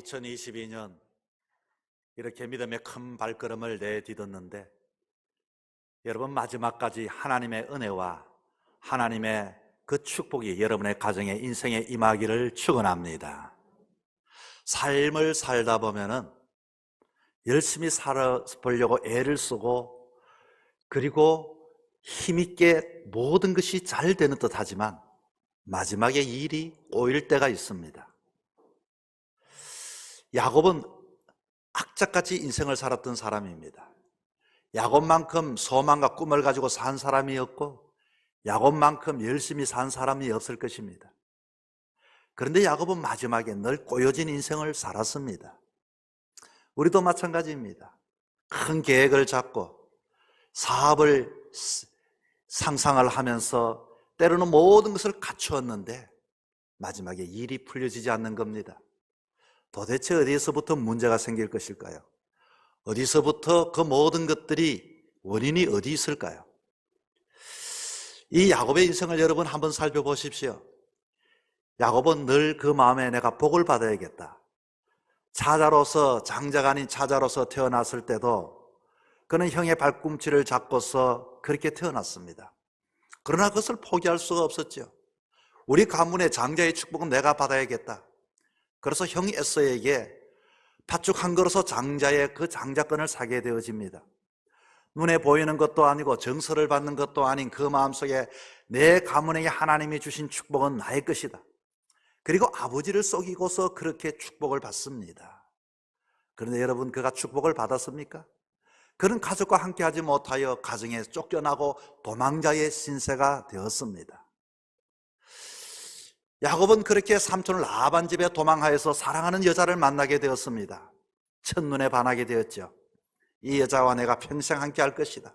2022년 이렇게 믿음의 큰 발걸음을 내딛었는데, 여러분 마지막까지 하나님의 은혜와 하나님의 그 축복이 여러분의 가정에, 인생에 임하기를 축원합니다. 삶을 살다 보면은 열심히 살아보려고 애를 쓰고, 그리고 힘있게 모든 것이 잘 되는 듯 하지만 마지막에 일이 꼬일 때가 있습니다. 야곱은 악착같이 인생을 살았던 사람입니다. 야곱만큼 소망과 꿈을 가지고 산 사람이었고, 야곱만큼 열심히 산 사람이 없을 것입니다. 그런데 야곱은 마지막에 늘 꼬여진 인생을 살았습니다. 우리도 마찬가지입니다. 큰 계획을 잡고 사업을 상상을 하면서 때로는 모든 것을 갖추었는데 마지막에 일이 풀려지지 않는 겁니다. 도대체 어디에서부터 문제가 생길 것일까요? 어디서부터 그 모든 것들이, 원인이 어디 있을까요? 이 야곱의 인생을 여러분 한번 살펴보십시오. 야곱은 늘 그 마음에 내가 복을 받아야겠다. 차자로서, 장자가 아닌 차자로서 태어났을 때도 그는 형의 발꿈치를 잡고서 그렇게 태어났습니다. 그러나 그것을 포기할 수가 없었죠. 우리 가문의 장자의 축복은 내가 받아야겠다. 그래서 형 에서에게 팥죽 한 그릇서 장자의 그 장자권을 사게 되어집니다. 눈에 보이는 것도 아니고 정서를 받는 것도 아닌 그 마음속에 내 가문에게 하나님이 주신 축복은 나의 것이다. 그리고 아버지를 속이고서 그렇게 축복을 받습니다. 그런데 여러분, 그가 축복을 받았습니까? 그는 가족과 함께하지 못하여 가정에 쫓겨나고 도망자의 신세가 되었습니다. 야곱은 그렇게 삼촌 라반 집에 도망하여서 사랑하는 여자를 만나게 되었습니다. 첫눈에 반하게 되었죠. 이 여자와 내가 평생 함께 할 것이다.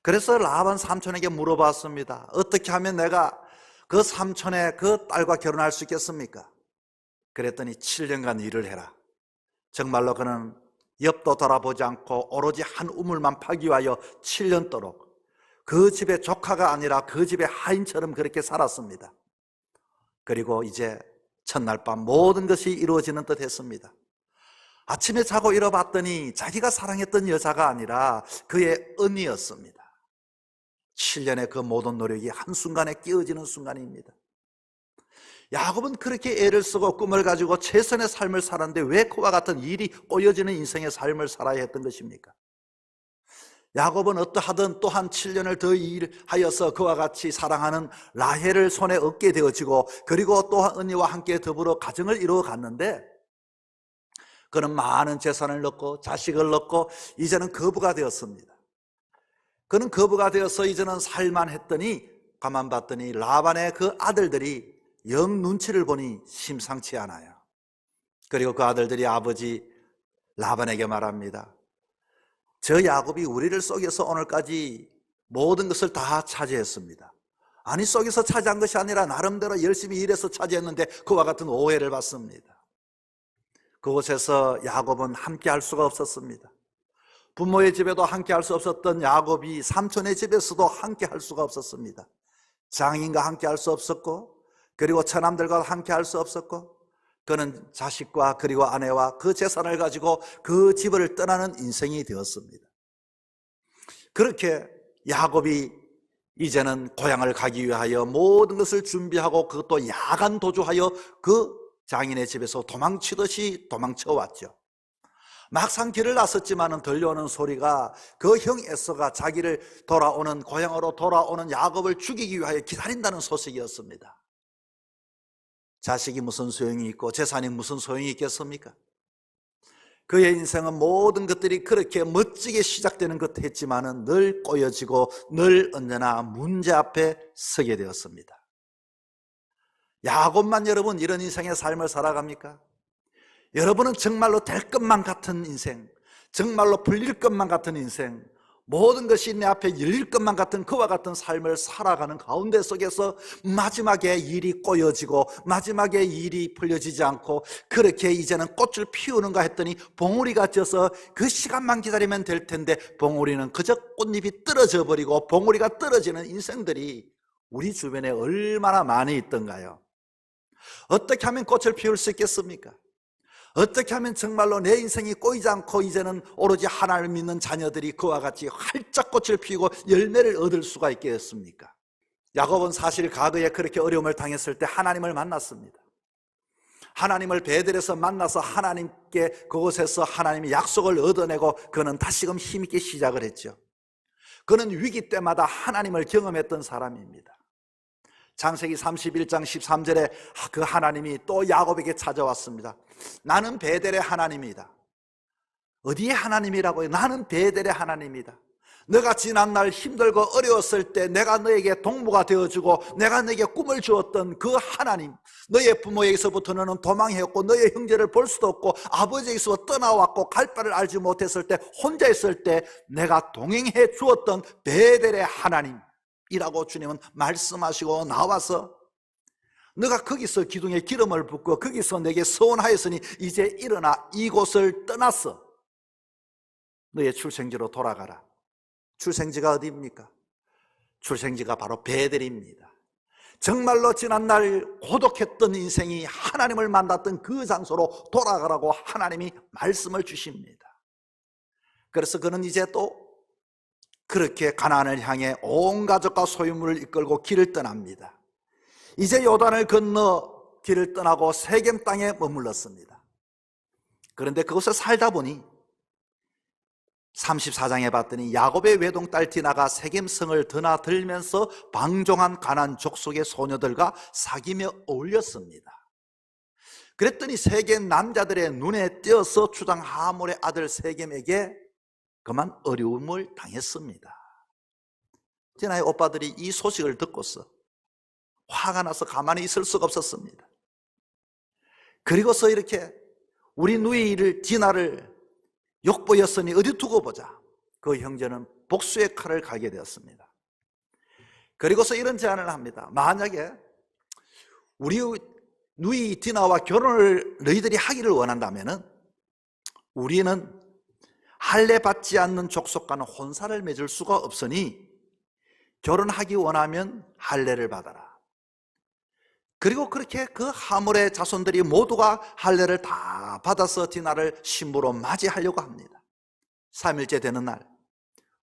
그래서 라반 삼촌에게 물어봤습니다. 어떻게 하면 내가 그 삼촌의 그 딸과 결혼할 수 있겠습니까? 그랬더니 7년간 일을 해라. 정말로 그는 옆도 돌아보지 않고 오로지 한 우물만 파기 위하여 7년 동안 그 집의 조카가 아니라 그 집의 하인처럼 그렇게 살았습니다. 그리고 이제 첫날 밤 모든 것이 이루어지는 듯 했습니다. 아침에 자고 일어봤더니 자기가 사랑했던 여자가 아니라 그의 언니였습니다. 7년의 그 모든 노력이 한순간에 깨어지는 순간입니다. 야곱은 그렇게 애를 쓰고 꿈을 가지고 최선의 삶을 살았는데 왜 그와 같은 일이 꼬여지는 인생의 삶을 살아야 했던 것입니까? 야곱은 어떠하든 또한 7년을 더 일하여서 그와 같이 사랑하는 라헬을 손에 얻게 되어지고, 그리고 또한 언니와 함께 더불어 가정을 이루어 갔는데, 그는 많은 재산을 넣고 자식을 넣고 이제는 거부가 되었습니다. 그는 거부가 되어서 이제는 살만 했더니, 가만 봤더니 라반의 그 아들들이 영 눈치를 보니 심상치 않아요. 그리고 그 아들들이 아버지 라반에게 말합니다. 저 야곱이 우리를 속여서 오늘까지 모든 것을 다 차지했습니다. 아니, 속여서 차지한 것이 아니라 나름대로 열심히 일해서 차지했는데 그와 같은 오해를 받습니다. 그곳에서 야곱은 함께 할 수가 없었습니다. 부모의 집에도 함께 할 수 없었던 야곱이 삼촌의 집에서도 함께 할 수가 없었습니다. 장인과 함께 할 수 없었고, 그리고 처남들과 함께 할 수 없었고, 그는 자식과 그리고 아내와 그 재산을 가지고 그 집을 떠나는 인생이 되었습니다. 그렇게 야곱이 이제는 고향을 가기 위하여 모든 것을 준비하고 그것도 야간 도주하여 그 장인의 집에서 도망치듯이 도망쳐왔죠. 막상 길을 나섰지만은 들려오는 소리가 그 형 에서가 자기를 돌아오는, 고향으로 돌아오는 야곱을 죽이기 위하여 기다린다는 소식이었습니다. 자식이 무슨 소용이 있고 재산이 무슨 소용이 있겠습니까? 그의 인생은 모든 것들이 그렇게 멋지게 시작되는 것 했지만은 늘 꼬여지고 늘 언제나 문제 앞에 서게 되었습니다. 야곱만 여러분 이런 인생의 삶을 살아갑니까? 여러분은 정말로 될 것만 같은 인생, 정말로 풀릴 것만 같은 인생, 모든 것이 내 앞에 열릴 것만 같은 그와 같은 삶을 살아가는 가운데 속에서 마지막에 일이 꼬여지고 마지막에 일이 풀려지지 않고 그렇게 이제는 꽃을 피우는가 했더니 봉우리가 져서 그 시간만 기다리면 될 텐데 봉우리는 그저 꽃잎이 떨어져 버리고 봉우리가 떨어지는 인생들이 우리 주변에 얼마나 많이 있던가요? 어떻게 하면 꽃을 피울 수 있겠습니까? 어떻게 하면 정말로 내 인생이 꼬이지 않고 이제는 오로지 하나님을 믿는 자녀들이 그와 같이 활짝 꽃을 피우고 열매를 얻을 수가 있겠습니까? 야곱은 사실 과거에 그렇게 어려움을 당했을 때 하나님을 만났습니다. 하나님을 베델에서 만나서 하나님께 그곳에서 하나님의 약속을 얻어내고 그는 다시금 힘있게 시작을 했죠. 그는 위기 때마다 하나님을 경험했던 사람입니다. 창세기 31장 13절에 그 하나님이 또 야곱에게 찾아왔습니다. 나는 베델의 하나님이다. 어디의 하나님이라고요? 나는 베델의 하나님이다. 너가 지난날 힘들고 어려웠을 때 내가 너에게 동무가 되어주고 내가 너에게 꿈을 주었던 그 하나님, 너의 부모에게서부터 너는 도망했고 너의 형제를 볼 수도 없고 아버지에게서 떠나왔고 갈 바를 알지 못했을 때 혼자 있을 때 내가 동행해 주었던 베델의 하나님 이라고 주님은 말씀하시고 나와서 너가 거기서 기둥에 기름을 붓고 거기서 내게 서원하였으니 이제 일어나 이곳을 떠났어 너의 출생지로 돌아가라. 출생지가 어디입니까? 출생지가 바로 베델입니다. 정말로 지난날 고독했던 인생이 하나님을 만났던 그 장소로 돌아가라고 하나님이 말씀을 주십니다. 그래서 그는 이제 또 그렇게 가나안을 향해 온 가족과 소유물을 이끌고 길을 떠납니다. 이제 요단을 건너 길을 떠나고 세겜 땅에 머물렀습니다. 그런데 그곳에 살다 보니 34장에 봤더니 야곱의 외동딸 디나가 세겜성을 드나들면서 방종한 가나안 족속의 소녀들과 사귀며 어울렸습니다. 그랬더니 세겜 남자들의 눈에 띄어서 주장 하몰의 아들 세겜에게 그만 어려움을 당했습니다. 디나의 오빠들이 이 소식을 듣고서 화가 나서 가만히 있을 수가 없었습니다. 그리고서 이렇게 우리 누이를 디나를 욕보였으니 어디 두고 보자. 그 형제는 복수의 칼을 갈게 되었습니다. 그리고서 이런 제안을 합니다. 만약에 우리 누이 디나와 결혼을 너희들이 하기를 원한다면 우리는 할례 받지 않는 족속과는 혼사를 맺을 수가 없으니 결혼하기 원하면 할례를 받아라. 그리고 그렇게 그 하몰의 자손들이 모두가 할례를 다 받아서 디나를 신부로 맞이하려고 합니다. 3일째 되는 날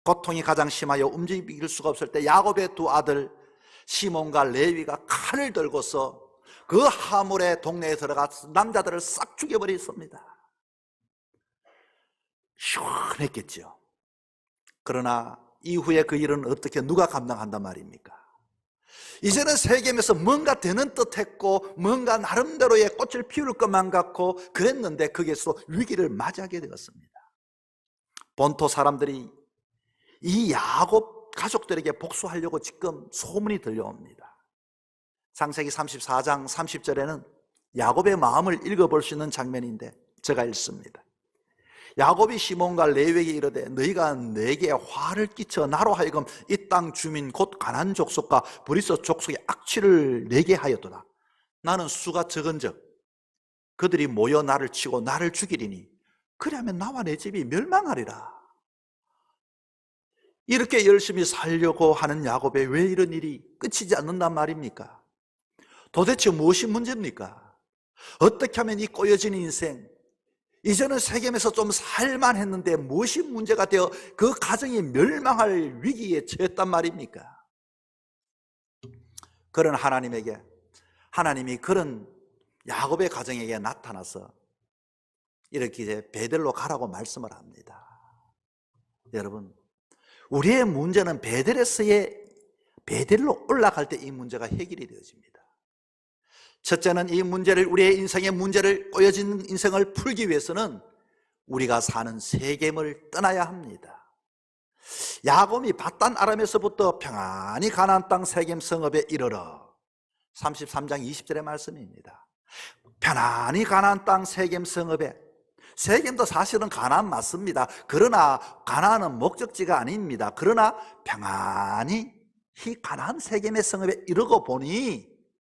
고통이 가장 심하여 움직일 수가 없을 때 야곱의 두 아들 시몬과 레위가 칼을 들고서 그 하몰의 동네에 들어가서 남자들을 싹 죽여버렸습니다. 시원했겠죠. 그러나 이후에 그 일은 어떻게 누가 감당한단 말입니까? 이제는 세겜에서 뭔가 되는 듯했고 뭔가 나름대로의 꽃을 피울 것만 같고 그랬는데 거기에서 위기를 맞이하게 되었습니다. 본토 사람들이 이 야곱 가족들에게 복수하려고 지금 소문이 들려옵니다. 창세기 34장 30절에는 야곱의 마음을 읽어볼 수 있는 장면인데 제가 읽습니다. 야곱이 시몬과 레위에게 이르되 너희가 내게 화를 끼쳐 나로 하여금 이 땅 주민 곧 가나안 족속과 브리스 족속의 악취를 내게 하였도다. 나는 수가 적은즉 그들이 모여 나를 치고 나를 죽이리니 그리하면 나와 내 집이 멸망하리라. 이렇게 열심히 살려고 하는 야곱에 왜 이런 일이 끝이지 않는단 말입니까? 도대체 무엇이 문제입니까? 어떻게 하면 이 꼬여진 인생, 이제는 세겜에서 좀 살만했는데 무엇이 문제가 되어 그 가정이 멸망할 위기에 처했단 말입니까? 그런 하나님에게 하나님이 그런 야곱의 가정에게 나타나서 이렇게 이제 베델로 가라고 말씀을 합니다. 여러분, 우리의 문제는 베델로 올라갈 때 이 문제가 해결이 되어집니다. 첫째는 이 문제를, 우리의 인생의 문제를, 꼬여진 인생을 풀기 위해서는 우리가 사는 세겜을 떠나야 합니다. 야곱이 밧단 아람에서부터 평안히 가나안 땅 세겜 성읍에 이르러 33장 20절의 말씀입니다. 편안히 가나안 땅 세겜 성읍에 세겜도 사실은 가나안 맞습니다. 그러나 가나안은 목적지가 아닙니다. 그러나 평안히 이 가나안 세겜의 성읍에 이르고 보니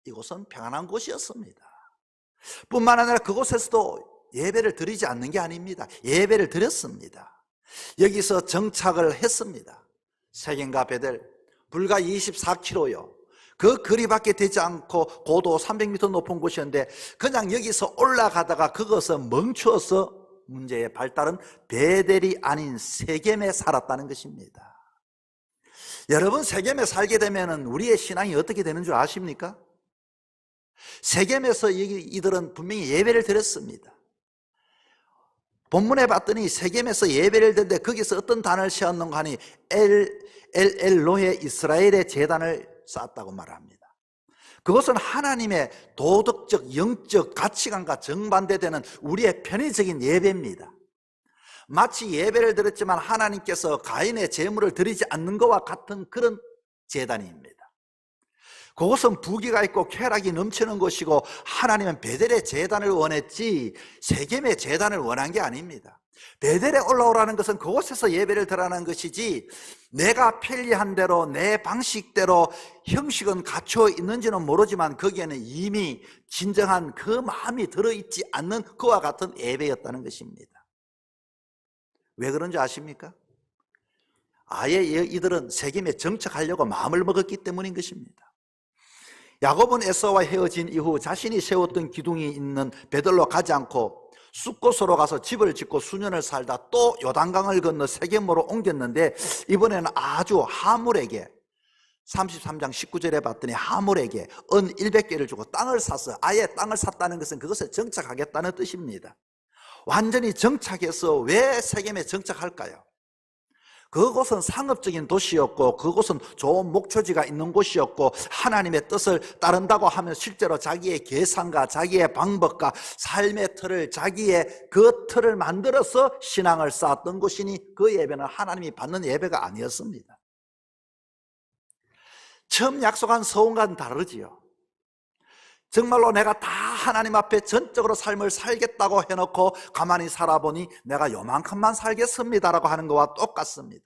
이곳은 평안한 곳이었습니다. 뿐만 아니라 그곳에서도 예배를 드리지 않는 게 아닙니다. 예배를 드렸습니다. 여기서 정착을 했습니다. 세겜과 베델 불과 24km요. 그 거리밖에 되지 않고 고도 300m 높은 곳이었는데 그냥 여기서 올라가다가 그것을 멈추어서 문제의 발달은 베델이 아닌 세겜에 살았다는 것입니다. 여러분, 세겜에 살게 되면 우리의 신앙이 어떻게 되는 줄 아십니까? 세겜에서 이들은 분명히 예배를 드렸습니다. 본문에 봤더니 세겜에서 예배를 드렸는데 거기서 어떤 단을 세웠는가 하니 엘로헤 이스라엘의 제단을 쌓았다고 말합니다. 그것은 하나님의 도덕적 영적 가치관과 정반대되는 우리의 편의적인 예배입니다. 마치 예배를 드렸지만 하나님께서 가인의 제물을 드리지 않는 것과 같은 그런 제단입니다. 그것은 부귀가 있고 쾌락이 넘치는 곳이고 하나님은 베델의 제단을 원했지 세겜의 제단을 원한 게 아닙니다. 베델에 올라오라는 것은 그곳에서 예배를 드리라는 것이지 내가 편리한 대로 내 방식대로 형식은 갖춰 있는지는 모르지만 거기에는 이미 진정한 그 마음이 들어있지 않는 그와 같은 예배였다는 것입니다. 왜 그런지 아십니까? 아예 이들은 세겜에 정착하려고 마음을 먹었기 때문인 것입니다. 야곱은 에서와 헤어진 이후 자신이 세웠던 기둥이 있는 베들로 가지 않고 숫곳으로 가서 집을 짓고 수년을 살다 또 요단강을 건너 세겜으로 옮겼는데 이번에는 아주 하물에게 33장 19절에 봤더니 하물에게 은 100개를 주고 땅을 샀어요. 아예 땅을 샀다는 것은 그것에 정착하겠다는 뜻입니다. 완전히 정착해서 왜 세겜에 정착할까요? 그곳은 상업적인 도시였고 그곳은 좋은 목초지가 있는 곳이었고 하나님의 뜻을 따른다고 하면 실제로 자기의 계산과 자기의 방법과 삶의 틀을 자기의 그 틀을 만들어서 신앙을 쌓았던 곳이니 그 예배는 하나님이 받는 예배가 아니었습니다. 처음 약속한 서원과는 다르지요. 정말로 내가 다 하나님 앞에 전적으로 삶을 살겠다고 해놓고 가만히 살아보니 내가 요만큼만 살겠습니다라고 하는 것과 똑같습니다.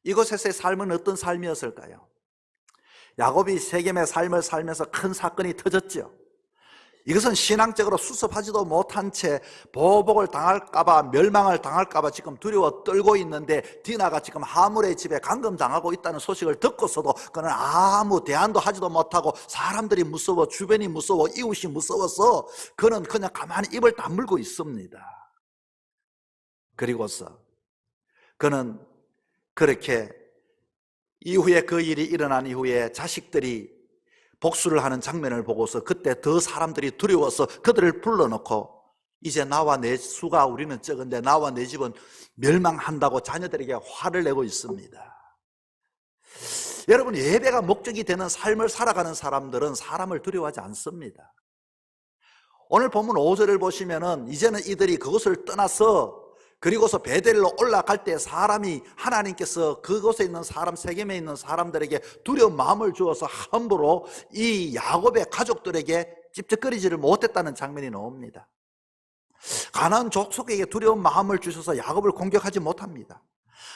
이곳에서의 삶은 어떤 삶이었을까요? 야곱이 세겜의 삶을 살면서 큰 사건이 터졌죠. 이것은 신앙적으로 수습하지도 못한 채 보복을 당할까봐 멸망을 당할까봐 지금 두려워 떨고 있는데 디나가 지금 하물의 집에 감금당하고 있다는 소식을 듣고서도 그는 아무 대안도 하지도 못하고 사람들이 무서워 주변이 무서워 이웃이 무서워서 그는 그냥 가만히 입을 다물고 있습니다. 그리고서 그는 그렇게 이후에 그 일이 일어난 이후에 자식들이 복수를 하는 장면을 보고서 그때 더 사람들이 두려워서 그들을 불러놓고 이제 나와 내 수가 우리는 적은데 나와 내 집은 멸망한다고 자녀들에게 화를 내고 있습니다. 여러분, 예배가 목적이 되는 삶을 살아가는 사람들은 사람을 두려워하지 않습니다. 오늘 본문 5절을 보시면은 이제는 이들이 그것을 떠나서 그리고서 베델로 올라갈 때 사람이 하나님께서 그곳에 있는 사람 세겜에 있는 사람들에게 두려운 마음을 주어서 함부로 이 야곱의 가족들에게 찝쩍거리지를 못했다는 장면이 나옵니다. 가나안 족속에게 두려운 마음을 주셔서 야곱을 공격하지 못합니다.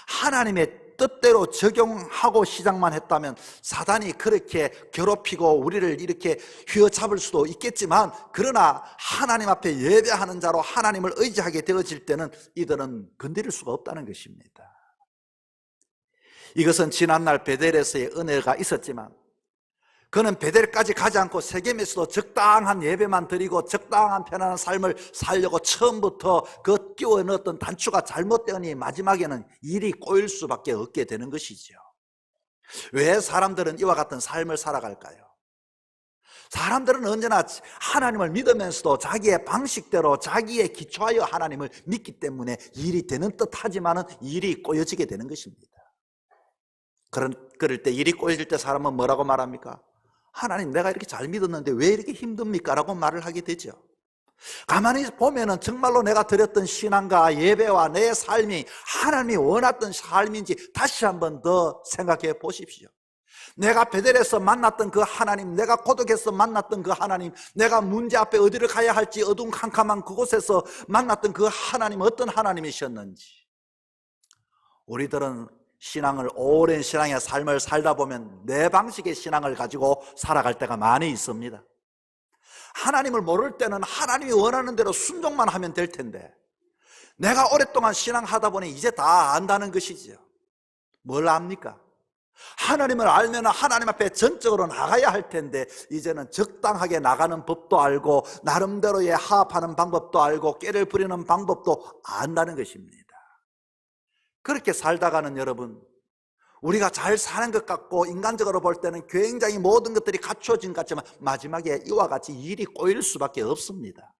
하나님의 뜻대로 적용하고 시작만 했다면 사단이 그렇게 괴롭히고 우리를 이렇게 휘어잡을 수도 있겠지만 그러나 하나님 앞에 예배하는 자로 하나님을 의지하게 되어질 때는 이들은 건드릴 수가 없다는 것입니다. 이것은 지난날 베델에서의 은혜가 있었지만 그는 베델까지 가지 않고 세겜에서도 적당한 예배만 드리고 적당한 편안한 삶을 살려고 처음부터 그 끼워 넣었던 단추가 잘못되니 마지막에는 일이 꼬일 수밖에 없게 되는 것이죠. 왜 사람들은 이와 같은 삶을 살아갈까요? 사람들은 언제나 하나님을 믿으면서도 자기의 방식대로 자기의 기초하여 하나님을 믿기 때문에 일이 되는 듯 하지만은 일이 꼬여지게 되는 것입니다. 그럴 때 일이 꼬여질 때 사람은 뭐라고 말합니까? 하나님, 내가 이렇게 잘 믿었는데 왜 이렇게 힘듭니까? 라고 말을 하게 되죠. 가만히 보면은 정말로 내가 드렸던 신앙과 예배와 내 삶이 하나님이 원했던 삶인지 다시 한 번 더 생각해 보십시오. 내가 베델에서 만났던 그 하나님, 내가 고독해서 만났던 그 하나님, 내가 문제 앞에 어디를 가야 할지 어두운 캄캄한 그곳에서 만났던 그 하나님, 어떤 하나님이셨는지. 우리들은 신앙을, 오랜 신앙의 삶을 살다 보면 내 방식의 신앙을 가지고 살아갈 때가 많이 있습니다. 하나님을 모를 때는 하나님이 원하는 대로 순종만 하면 될 텐데, 내가 오랫동안 신앙하다 보니 이제 다 안다는 것이지요. 뭘 압니까? 하나님을 알면 하나님 앞에 전적으로 나가야 할 텐데, 이제는 적당하게 나가는 법도 알고 나름대로의 하합하는 방법도 알고 꾀를 부리는 방법도 안다는 것입니다. 그렇게 살다가는 여러분, 우리가 잘 사는 것 같고 인간적으로 볼 때는 굉장히 모든 것들이 갖춰진 것 같지만 마지막에 이와 같이 일이 꼬일 수밖에 없습니다.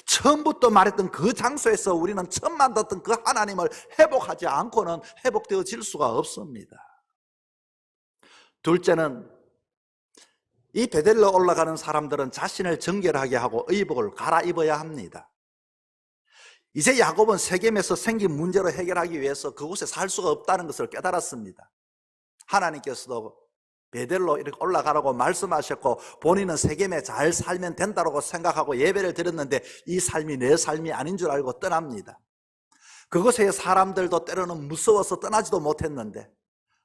처음부터 말했던 그 장소에서 우리는 처음 만났던 그 하나님을 회복하지 않고는 회복되어질 수가 없습니다. 둘째는, 이 베델로 올라가는 사람들은 자신을 정결하게 하고 의복을 갈아입어야 합니다. 이제 야곱은 세겜에서 생긴 문제를 해결하기 위해서 그곳에 살 수가 없다는 것을 깨달았습니다. 하나님께서도 베델로 이렇게 올라가라고 말씀하셨고, 본인은 세겜에 잘 살면 된다고 생각하고 예배를 드렸는데 이 삶이 내 삶이 아닌 줄 알고 떠납니다. 그곳의 사람들도 때로는 무서워서 떠나지도 못했는데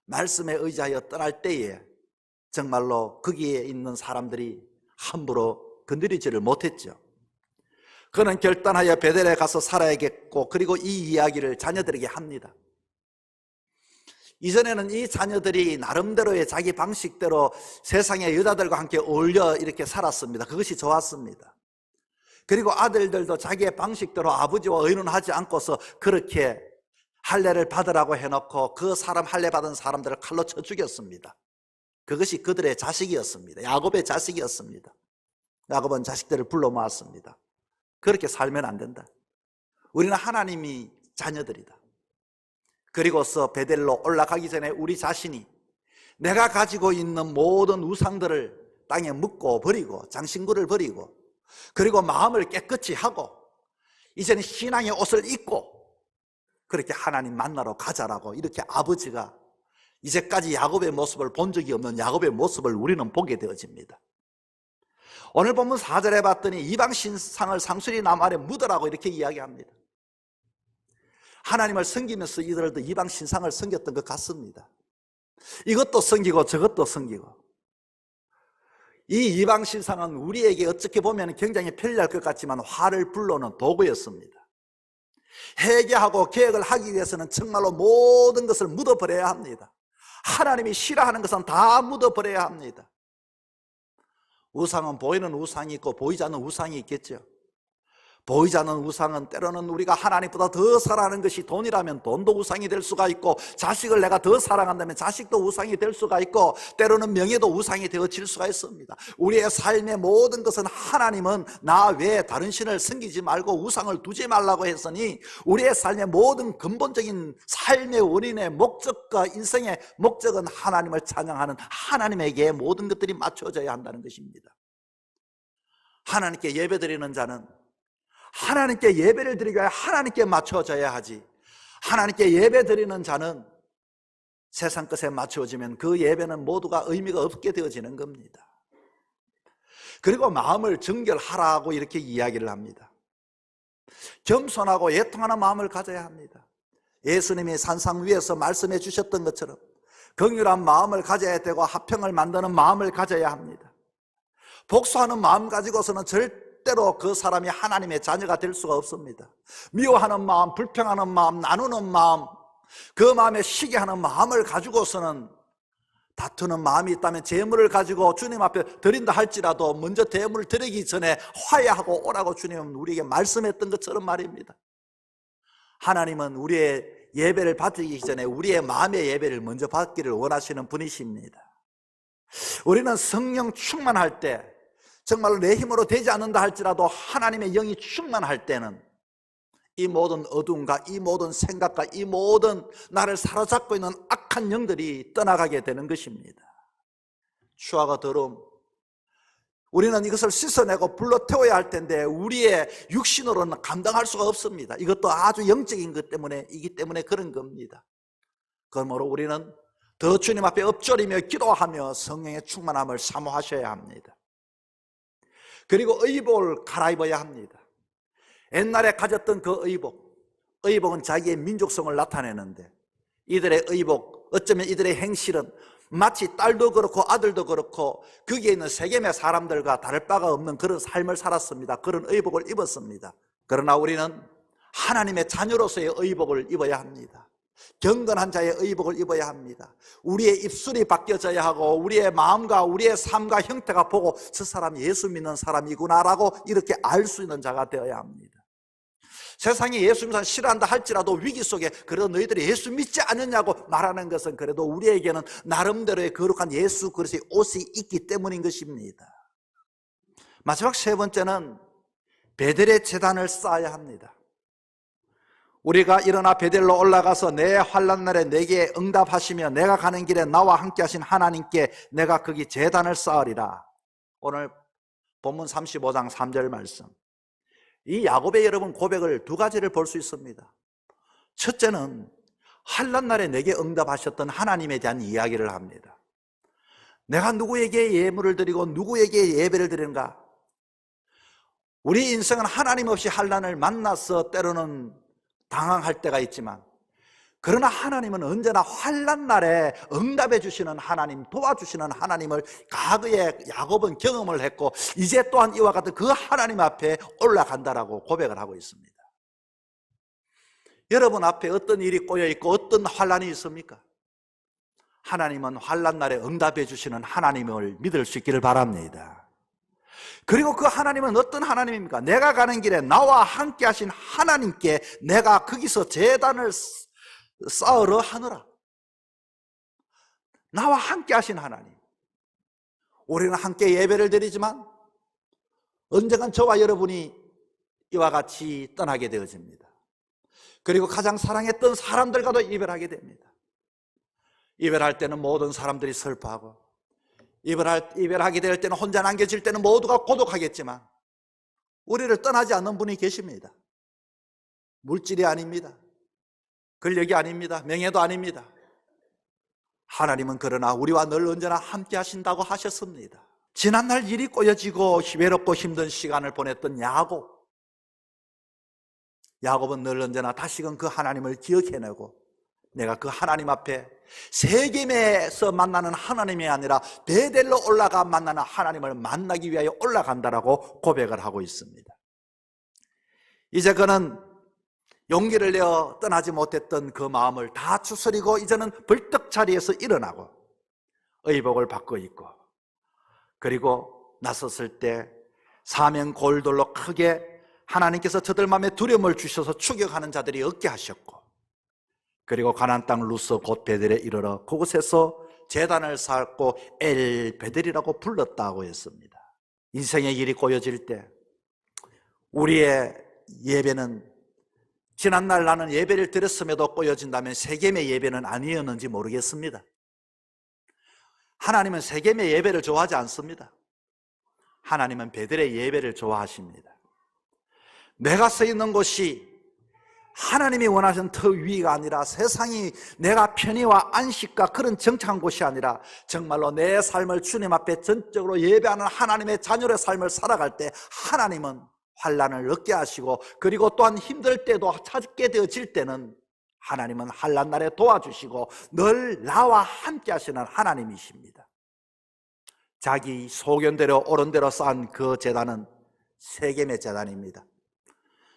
말씀에 의지하여 떠날 때에 정말로 거기에 있는 사람들이 함부로 건드리지를 못했죠. 그는 결단하여 베델에 가서 살아야겠고, 그리고 이 이야기를 자녀들에게 합니다. 이전에는 이 자녀들이 나름대로의 자기 방식대로 세상의 여자들과 함께 어울려 이렇게 살았습니다. 그것이 좋았습니다. 그리고 아들들도 자기의 방식대로 아버지와 의논하지 않고서 그렇게 할례를 받으라고 해놓고 그 사람 할례 받은 사람들을 칼로 쳐 죽였습니다. 그것이 그들의 자식이었습니다. 야곱의 자식이었습니다. 야곱은 자식들을 불러 모았습니다. 그렇게 살면 안 된다. 우리는 하나님이 자녀들이다. 그리고서 베델로 올라가기 전에 우리 자신이 내가 가지고 있는 모든 우상들을 땅에 묻고 버리고 장신구를 버리고, 그리고 마음을 깨끗이 하고 이제는 신앙의 옷을 입고 그렇게 하나님 만나러 가자라고, 이렇게 아버지가 이제까지 야곱의 모습을 본 적이 없는 야곱의 모습을 우리는 보게 되어집니다. 오늘 본문 4절에 봤더니 이방 신상을 상수리 나무 아래 묻으라고 이렇게 이야기합니다. 하나님을 섬기면서 이들도 이방 신상을 섬겼던 것 같습니다. 이것도 섬기고 저것도 섬기고. 이 이방 신상은 우리에게 어떻게 보면 굉장히 편리할 것 같지만 화를 불러오는 도구였습니다. 회개하고 개혁을 하기 위해서는 정말로 모든 것을 묻어버려야 합니다. 하나님이 싫어하는 것은 다 묻어버려야 합니다. 우상은 보이는 우상이 있고 보이지 않는 우상이 있겠죠. 보이지 않는 우상은 때로는 우리가 하나님보다 더 사랑하는 것이 돈이라면 돈도 우상이 될 수가 있고, 자식을 내가 더 사랑한다면 자식도 우상이 될 수가 있고, 때로는 명예도 우상이 되어질 수가 있습니다. 우리의 삶의 모든 것은 하나님은 나 외에 다른 신을 섬기지 말고 우상을 두지 말라고 했으니, 우리의 삶의 모든 근본적인 삶의 원인의 목적과 인생의 목적은 하나님을 찬양하는 하나님에게 모든 것들이 맞춰져야 한다는 것입니다. 하나님께 예배드리는 자는 하나님께 예배를 드리기 위해 하나님께 맞춰져야 하지, 하나님께 예배드리는 자는 세상 것에 맞춰지면 그 예배는 모두가 의미가 없게 되어지는 겁니다. 그리고 마음을 정결하라고 이렇게 이야기를 합니다. 겸손하고 애통하는 마음을 가져야 합니다. 예수님이 산상 위에서 말씀해 주셨던 것처럼 긍휼한 마음을 가져야 되고 화평을 만드는 마음을 가져야 합니다. 복수하는 마음 가지고서는 절대로 그 사람이 하나님의 자녀가 될 수가 없습니다. 미워하는 마음, 불평하는 마음, 나누는 마음, 그 마음에 시기하는 마음을 가지고서는, 다투는 마음이 있다면 제물을 가지고 주님 앞에 드린다 할지라도 먼저 제물을 드리기 전에 화해하고 오라고 주님은 우리에게 말씀했던 것처럼 말입니다. 하나님은 우리의 예배를 받기 전에 우리의 마음의 예배를 먼저 받기를 원하시는 분이십니다. 우리는 성령 충만할 때, 정말로 내 힘으로 되지 않는다 할지라도 하나님의 영이 충만할 때는 이 모든 어두움과 이 모든 생각과 이 모든 나를 사로잡고 있는 악한 영들이 떠나가게 되는 것입니다. 추하고 더러움, 우리는 이것을 씻어내고 불러 태워야 할 텐데 우리의 육신으로는 감당할 수가 없습니다. 이것도 아주 영적인 것 때문에, 이기 때문에 그런 겁니다. 그러므로 우리는 더 주님 앞에 엎드리며 기도하며 성령의 충만함을 사모하셔야 합니다. 그리고 의복을 갈아입어야 합니다. 옛날에 가졌던 그 의복은 자기의 민족성을 나타내는데, 이들의 의복, 어쩌면 이들의 행실은 마치 딸도 그렇고 아들도 그렇고 거기에 있는 세겜의 사람들과 다를 바가 없는 그런 삶을 살았습니다. 그런 의복을 입었습니다. 그러나 우리는 하나님의 자녀로서의 의복을 입어야 합니다. 경건한 자의 의복을 입어야 합니다. 우리의 입술이 바뀌어져야 하고 우리의 마음과 우리의 삶과 형태가 보고 저 사람이 예수 믿는 사람이구나라고 이렇게 알 수 있는 자가 되어야 합니다. 세상이 예수 믿는 사람 싫어한다 할지라도 위기 속에 그래도 너희들이 예수 믿지 않느냐고 말하는 것은 그래도 우리에게는 나름대로의 거룩한 예수 그리스도의 옷이 있기 때문인 것입니다. 마지막 세 번째는 베델의 제단을 쌓아야 합니다. 우리가 일어나 베델로 올라가서 내 환난 날에 내게 응답하시며 내가 가는 길에 나와 함께 하신 하나님께 내가 거기 제단을 쌓으리라. 오늘 본문 35장 3절 말씀. 이 야곱의 여러분 고백을 두 가지를 볼 수 있습니다. 첫째는 환난 날에 내게 응답하셨던 하나님에 대한 이야기를 합니다. 내가 누구에게 예물을 드리고 누구에게 예배를 드리는가? 우리 인생은 하나님 없이 환난을 만나서 때로는 당황할 때가 있지만, 그러나 하나님은 언제나 환난 날에 응답해 주시는 하나님, 도와주시는 하나님을 과거에 야곱은 경험을 했고 이제 또한 이와 같은 그 하나님 앞에 올라간다라고 고백을 하고 있습니다. 여러분 앞에 어떤 일이 꼬여 있고 어떤 환난이 있습니까? 하나님은 환난 날에 응답해 주시는 하나님을 믿을 수 있기를 바랍니다. 그리고 그 하나님은 어떤 하나님입니까? 내가 가는 길에 나와 함께 하신 하나님께 내가 거기서 제단을 쌓으러 하느라. 나와 함께 하신 하나님. 우리는 함께 예배를 드리지만 언젠간 저와 여러분이 이와 같이 떠나게 되어집니다. 그리고 가장 사랑했던 사람들과도 이별하게 됩니다. 이별할 때는 모든 사람들이 슬퍼하고 이별하게 될 때는 혼자 남겨질 때는 모두가 고독하겠지만 우리를 떠나지 않는 분이 계십니다. 물질이 아닙니다. 권력이 아닙니다. 명예도 아닙니다. 하나님은 그러나 우리와 늘 언제나 함께 하신다고 하셨습니다. 지난날 일이 꼬여지고 외롭고 힘든 시간을 보냈던 야곱은 늘 언제나 다시금 그 하나님을 기억해내고 내가 그 하나님 앞에 세겜에서 만나는 하나님이 아니라 베델로 올라가 만나는 하나님을 만나기 위하여 올라간다라고 고백을 하고 있습니다. 이제 그는 용기를 내어 떠나지 못했던 그 마음을 다 추스리고 이제는 벌떡 자리에서 일어나고 의복을 바꿔 입고 그리고 나섰을 때 사면 골돌로 크게 하나님께서 저들 마음에 두려움을 주셔서 추격하는 자들이 없게 하셨고 그리고 가나안 땅 루스 곧 베델에 이르러 그곳에서 제단을 쌓고 엘 베델이라고 불렀다고 했습니다. 인생의 일이 꼬여질 때 우리의 예배는 지난날 나는 예배를 드렸음에도 꼬여진다면 세겜의 예배는 아니었는지 모르겠습니다. 하나님은 세겜의 예배를 좋아하지 않습니다. 하나님은 베델의 예배를 좋아하십니다. 내가 서 있는 곳이 하나님이 원하시는 터 위가 아니라 세상이 내가 편의와 안식과 그런 정착한 곳이 아니라 정말로 내 삶을 주님 앞에 전적으로 예배하는 하나님의 자녀의 삶을 살아갈 때 하나님은 환난을 얻게 하시고 그리고 또한 힘들 때도 찾게 되어질 때는 하나님은 환난 날에 도와주시고 늘 나와 함께 하시는 하나님이십니다. 자기 소견대로 옳은 대로 쌓은 그 제단은 세겜의 제단입니다.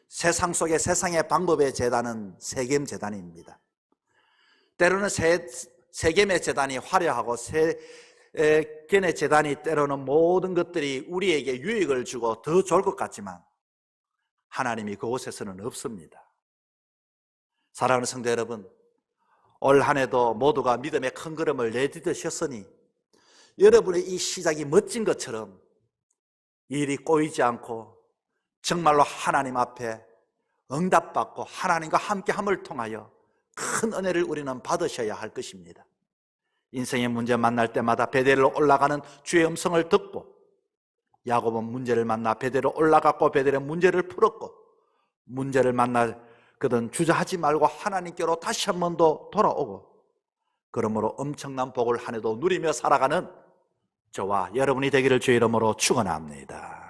세상 속의 세상의 방법의 제단은 세겜 제단입니다. 때로는 세겜의 제단이 화려하고 세겜의 제단이 때로는 모든 것들이 우리에게 유익을 주고 더 좋을 것 같지만 하나님이 그곳에서는 없습니다. 사랑하는 성도 여러분, 올 한 해도 모두가 믿음의 큰 걸음을 내딛으셨으니 여러분의 이 시작이 멋진 것처럼 일이 꼬이지 않고 정말로 하나님 앞에 응답받고 하나님과 함께함을 통하여 큰 은혜를 우리는 받으셔야 할 것입니다. 인생의 문제 만날 때마다 베델로 올라가는 주의 음성을 듣고 야곱은 문제를 만나 베델로 올라갔고 베델의 문제를 풀었고 문제를 만나 그든 주저하지 말고 하나님께로 다시 한 번 더 돌아오고 그러므로 엄청난 복을 한 해도 누리며 살아가는 저와 여러분이 되기를 주의 이름으로 축원합니다.